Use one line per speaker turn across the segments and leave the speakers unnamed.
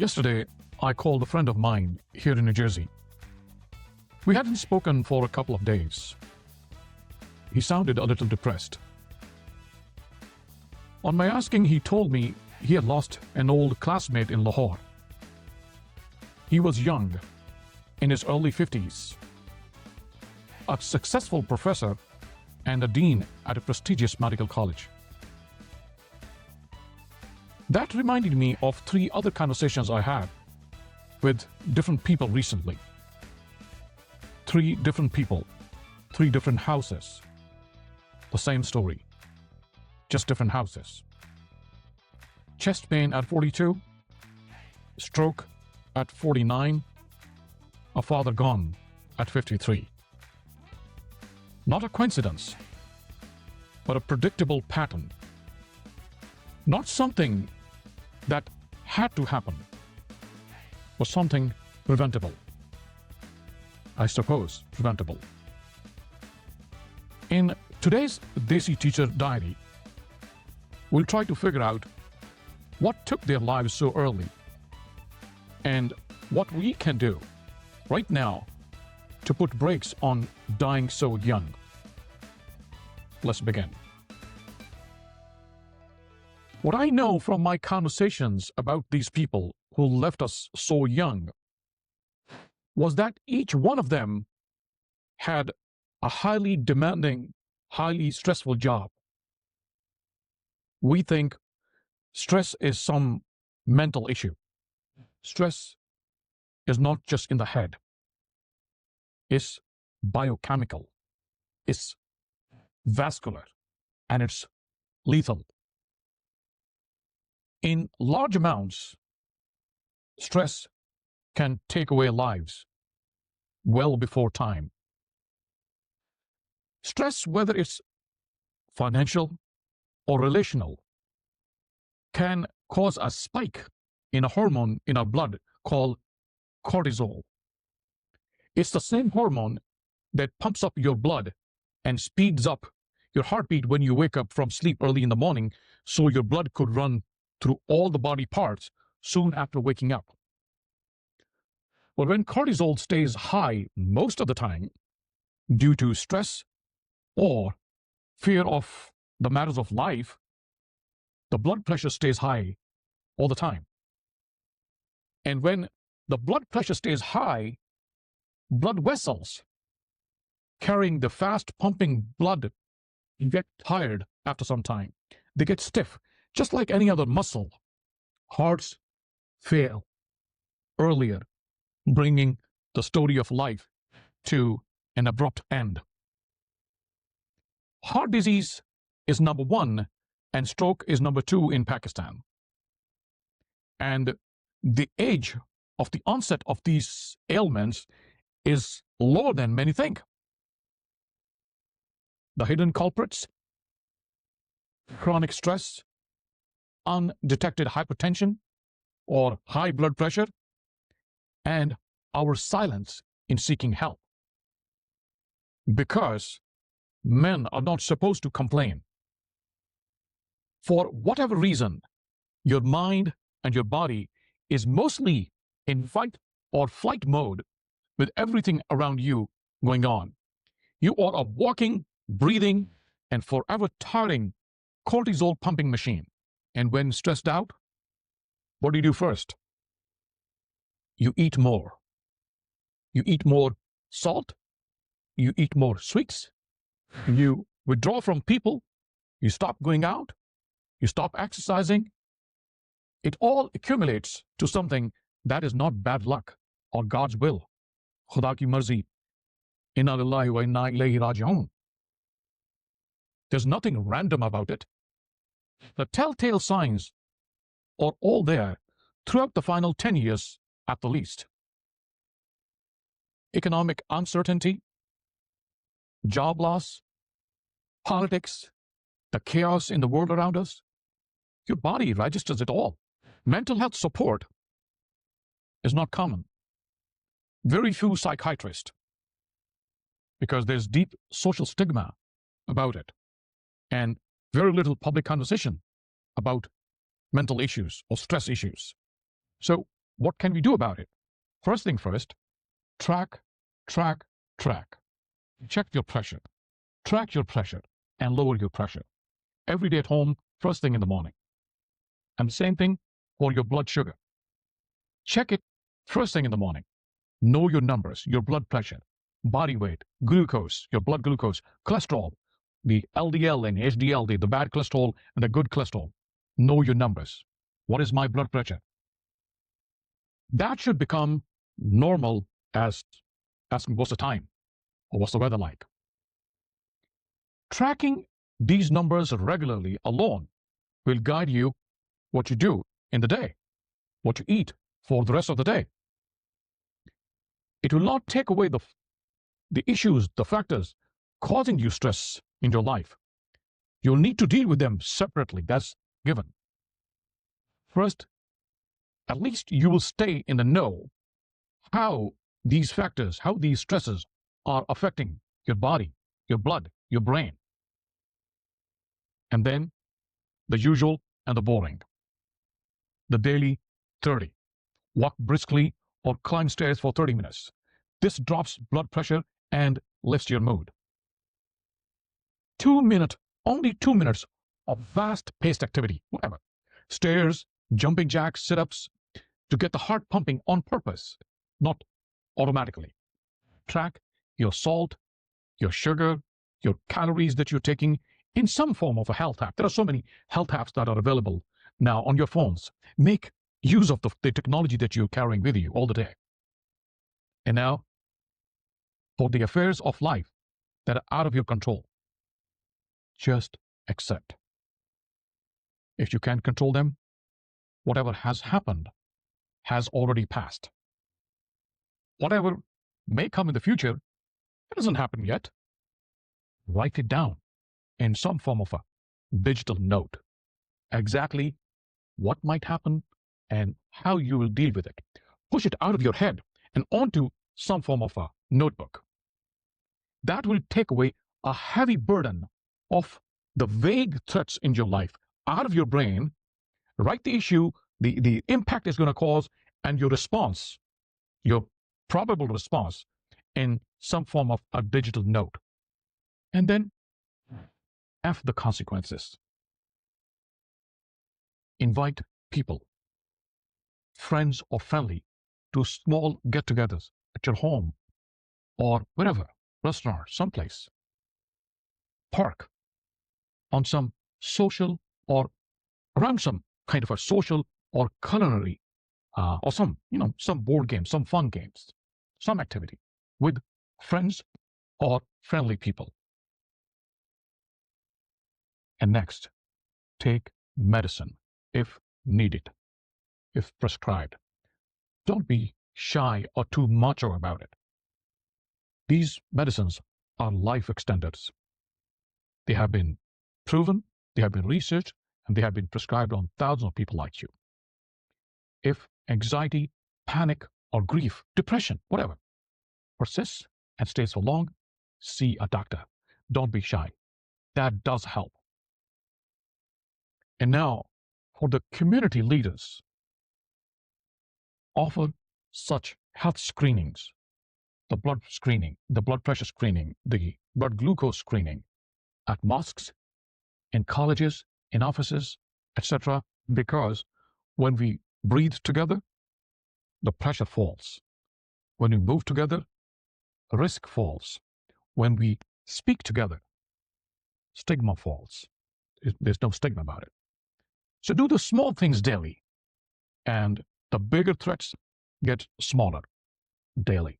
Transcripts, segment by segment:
Yesterday, I called a friend of mine here in New Jersey. We hadn't spoken for a couple of days. He sounded a little depressed. On my asking, he told me he had lost an old classmate in Lahore. He was young, in his early 50s, a successful professor and a dean at a prestigious medical college. That reminded me of 3 other conversations I had with different people recently. 3 different people, 3 different houses. The same story, just different houses. Chest pain at 42, stroke at 49, a father gone at 53. Not a coincidence, but a predictable pattern. Not something that had to happen, but something preventable. I suppose preventable. In today's Desi Teacher Diary, we'll try to figure out what took their lives so early and what we can do right now to put brakes on dying so young. Let's begin. What I know from my conversations about these people who left us so young was that each one of them had a highly demanding, highly stressful job. We think stress is some mental issue. Stress is not just in the head. It's biochemical, it's vascular, and it's lethal. In large amounts, stress can take away lives well before time. Stress, whether it's financial or relational, can cause a spike in a hormone in our blood called cortisol. It's the same hormone that pumps up your blood and speeds up your heartbeat when you wake up from sleep early in the morning, so your blood could run through all the body parts soon after waking up. But when cortisol stays high most of the time due to stress or fear of the matters of life, the blood pressure stays high all the time. And when the blood pressure stays high, blood vessels carrying the fast pumping blood get tired after some time. They get stiff, just like any other muscle. Hearts fail earlier, bringing the story of life to an abrupt end. Heart disease is number 1 and stroke is number 2 in Pakistan. And the age of the onset of these ailments is lower than many think. The hidden culprits: chronic stress, undetected hypertension or high blood pressure, and our silence in seeking help. Because men are not supposed to complain. For whatever reason, your mind and your body is mostly in fight or flight mode with everything around you going on. You are a walking, breathing, and forever tiring cortisol pumping machine. And when stressed out, what do? First? You eat more. You eat more salt. You eat more sweets. You withdraw from people. You stop going out. You stop exercising. It all accumulates to something that is not bad luck or God's will. Khuda ki marzi. Inna lillahi wa inna ilayhi raji'un. There's nothing random about it. The telltale signs are all there throughout the final 10 years at the least. Economic uncertainty, job loss, politics, the chaos in the world around us. Your body registers it all. Mental health support is not common. Very few psychiatrists, because there's deep social stigma about it, and very little public conversation about mental issues or stress issues. So What can we do about it? First thing first, track, track, track. Check your pressure, track your pressure, and lower your pressure. Every day at home, first thing in the morning. And the same thing for your blood sugar. Check it first thing in the morning. Know your numbers, your blood pressure, body weight, glucose, your blood glucose, cholesterol, the LDL and HDL, the bad cholesterol and the good cholesterol. Know your numbers. What is my blood pressure? That should become normal as asking what's the time or what's the weather like. Tracking these numbers regularly alone will guide you what you do in the day, what you eat for the rest of the day. It will not take away the issues, the factors causing you stress in your life. You'll need to deal with them separately. That's given. First, at least you will stay in the know how these factors, how these stresses are affecting your body, your blood, your brain. And then the usual and the boring. The daily 30. Walk briskly or climb stairs for 30 minutes. This drops blood pressure and lifts your mood. 2 minutes, only 2 minutes of fast-paced activity, whatever. Stairs, jumping jacks, sit-ups, to get the heart pumping on purpose, not automatically. Track your salt, your sugar, your calories that you're taking in some form of a health app. There are so many health apps that are available now on your phones. Make use of the technology that you're carrying with you all the day. And now, for the affairs of life that are out of your control, just accept. If you can't control them, whatever has happened has already passed. Whatever may come in the future, it hasn't happened yet. Write it down in some form of a digital note. Exactly what might happen and how you will deal with it. Push it out of your head and onto some form of a notebook. That will take away a heavy burden of the vague threats in your life out of your brain. Write the issue, the impact it's going to cause, and your response, your probable response, in some form of a digital note. And then F the consequences. Invite people, friends or family, to small get-togethers at your home or wherever, restaurant, someplace, park, on some social or around some kind of a social or culinary or some board games, some fun games, some activity with friends or friendly people. And next, take medicine if needed, if prescribed. Don't be shy or too macho about it. These medicines are life extenders. They have been proven, they have been researched, and they have been prescribed on thousands of people like you. If anxiety, panic, or grief, depression, whatever, persists and stays for long, see a doctor. Don't be shy. That does help. And now, for the community leaders, offer such health screenings, the blood screening, the blood pressure screening, the blood glucose screening at mosques, in colleges, in offices, etc. Because when we breathe together, the pressure falls. When we move together, risk falls. When we speak together, stigma falls. There's no stigma about it. So do the small things daily, and the bigger threats get smaller daily.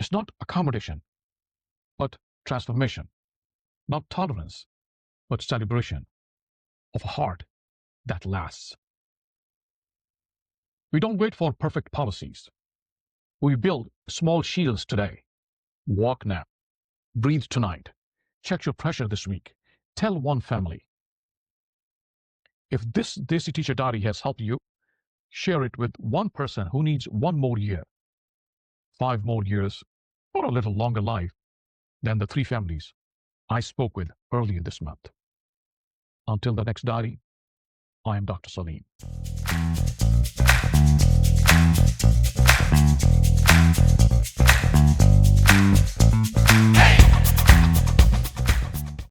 It's not accommodation, but transformation. Not tolerance, but celebration of a heart that lasts. We don't wait for perfect policies. We build small shields today. Walk now. Breathe tonight. Check your pressure this week. Tell one family. If this Desi Teacher Diary has helped you, share it with one person who needs 1 more year, 5 more years, or a little longer life than the 3 families I spoke with earlier this month. Until the next diary, I am Dr. Saleem.